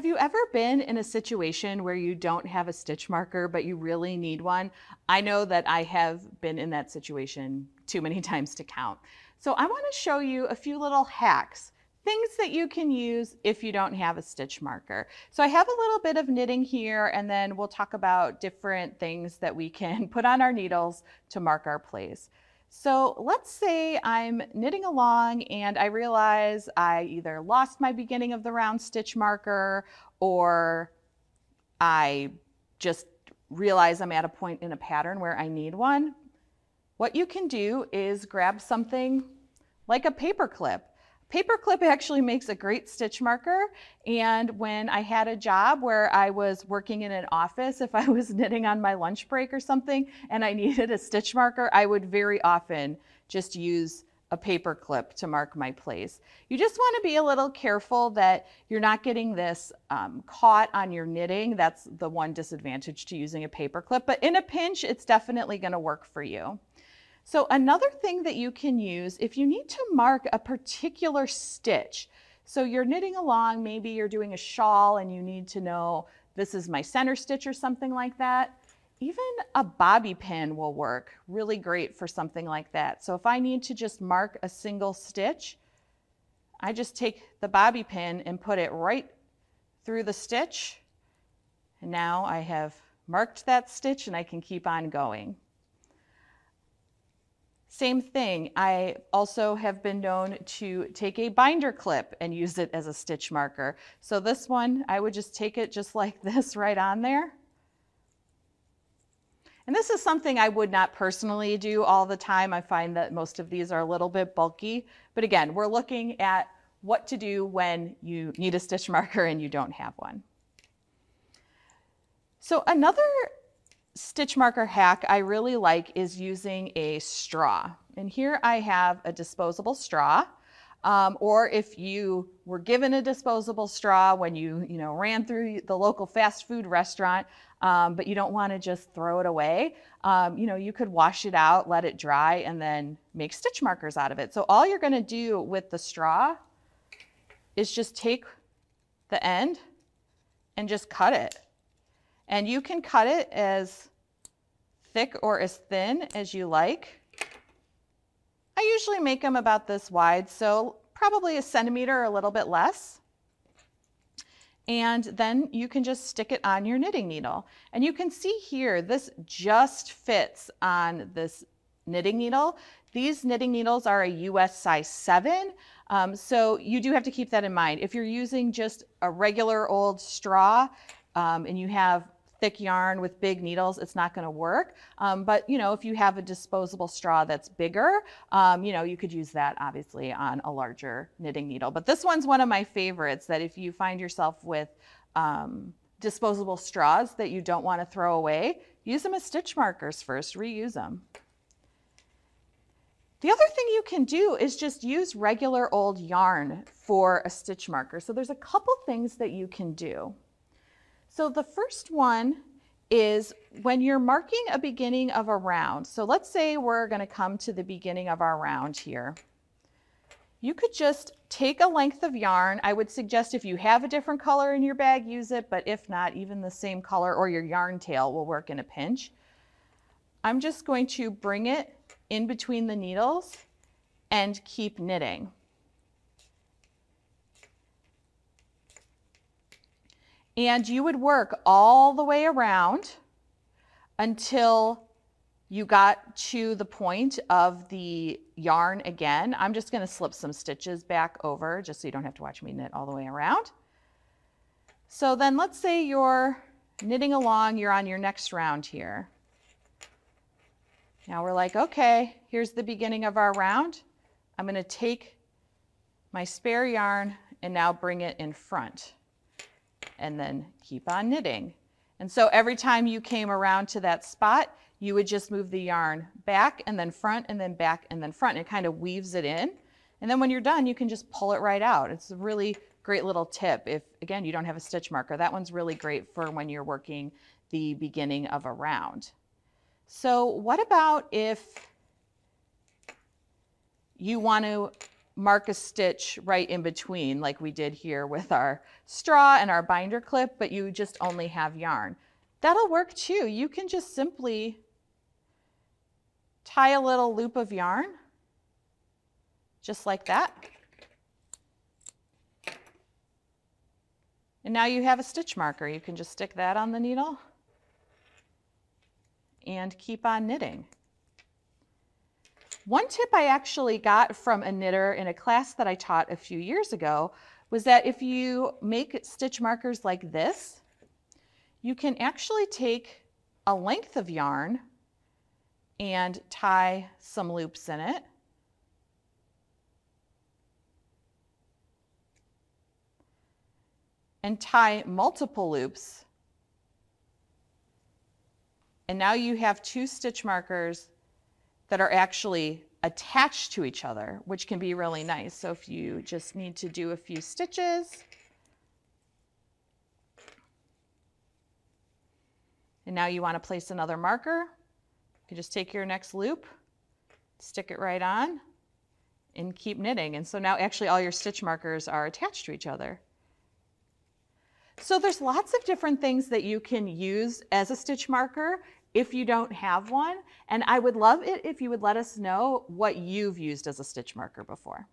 Have you ever been in a situation where you don't have a stitch marker, but you really need one? I know that I have been in that situation too many times to count. So I want to show you a few little hacks, things that you can use if you don't have a stitch marker. So I have a little bit of knitting here, and then we'll talk about different things that we can put on our needles to mark our place. So let's say I'm knitting along and I realize I either lost my beginning of the round stitch marker, or I just realize I'm at a point in a pattern where I need one. What you can do is grab something like a paper clip. Paper clip actually makes a great stitch marker, and when I had a job where I was working in an office, if I was knitting on my lunch break or something and I needed a stitch marker, I would very often just use a paper clip to mark my place. You just want to be a little careful that you're not getting this caught on your knitting. That's the one disadvantage to using a paper clip, but in a pinch, it's definitely going to work for you. So another thing that you can use if you need to mark a particular stitch, so you're knitting along, maybe you're doing a shawl and you need to know this is my center stitch or something like that, even a bobby pin will work really great for something like that. So if I need to just mark a single stitch, I just take the bobby pin and put it right through the stitch, and now I have marked that stitch and I can keep on going. Same thing, I also have been known to take a binder clip and use it as a stitch marker. So this one, I would just take it just like this right on there. And this is something I would not personally do all the time. I find that most of these are a little bit bulky. But again, we're looking at what to do when you need a stitch marker and you don't have one. So another stitch marker hack I really like is using a straw. And here I have a disposable straw. Or if you were given a disposable straw when you ran through the local fast food restaurant, but you don't want to just throw it away, you could wash it out, let it dry, and then make stitch markers out of it. So all you're going to do with the straw is just take the end and just cut it. And you can cut it as thick or as thin as you like. I usually make them about this wide, so probably a centimeter or a little bit less. And then you can just stick it on your knitting needle. And you can see here, this just fits on this knitting needle. These knitting needles are a US size 7, so you do have to keep that in mind. If you're using just a regular old straw and you have thick yarn with big needles, it's not going to work. But if you have a disposable straw that's bigger, you could use that obviously on a larger knitting needle. But this one's one of my favorites, that if you find yourself with disposable straws that you don't want to throw away, use them as stitch markers first, reuse them. The other thing you can do is just use regular old yarn for a stitch marker. So there's a couple things that you can do. So the first one is when you're marking a beginning of a round. So let's say we're going to come to the beginning of our round here. You could just take a length of yarn. I would suggest if you have a different color in your bag, use it, but if not, even the same color or your yarn tail will work in a pinch. I'm just going to bring it in between the needles and keep knitting. And you would work all the way around until you got to the point of the yarn again. I'm just going to slip some stitches back over just so you don't have to watch me knit all the way around. So then let's say you're knitting along, you're on your next round here. Now we're like, okay, here's the beginning of our round. I'm going to take my spare yarn and now bring it in front, and then keep on knitting. And so every time you came around to that spot, you would just move the yarn back and then front and then back and then front. It kind of weaves it in. And then when you're done, you can just pull it right out. It's a really great little tip if, again, you don't have a stitch marker. That one's really great for when you're working the beginning of a round. So what about if you want to mark a stitch right in between like we did here with our straw and our binder clip, but you just only have yarn. That'll work too. You can just simply tie a little loop of yarn, just like that. And now you have a stitch marker. You can just stick that on the needle and keep on knitting. One tip I actually got from a knitter in a class that I taught a few years ago was that if you make stitch markers like this, you can actually take a length of yarn and tie some loops in it. And tie multiple loops. And now you have two stitch markers that are actually attached to each other, which can be really nice. So if you just need to do a few stitches, and now you want to place another marker, you can just take your next loop, stick it right on, and keep knitting. And so now actually all your stitch markers are attached to each other. So there's lots of different things that you can use as a stitch marker if you don't have one. And I would love it if you would let us know what you've used as a stitch marker before.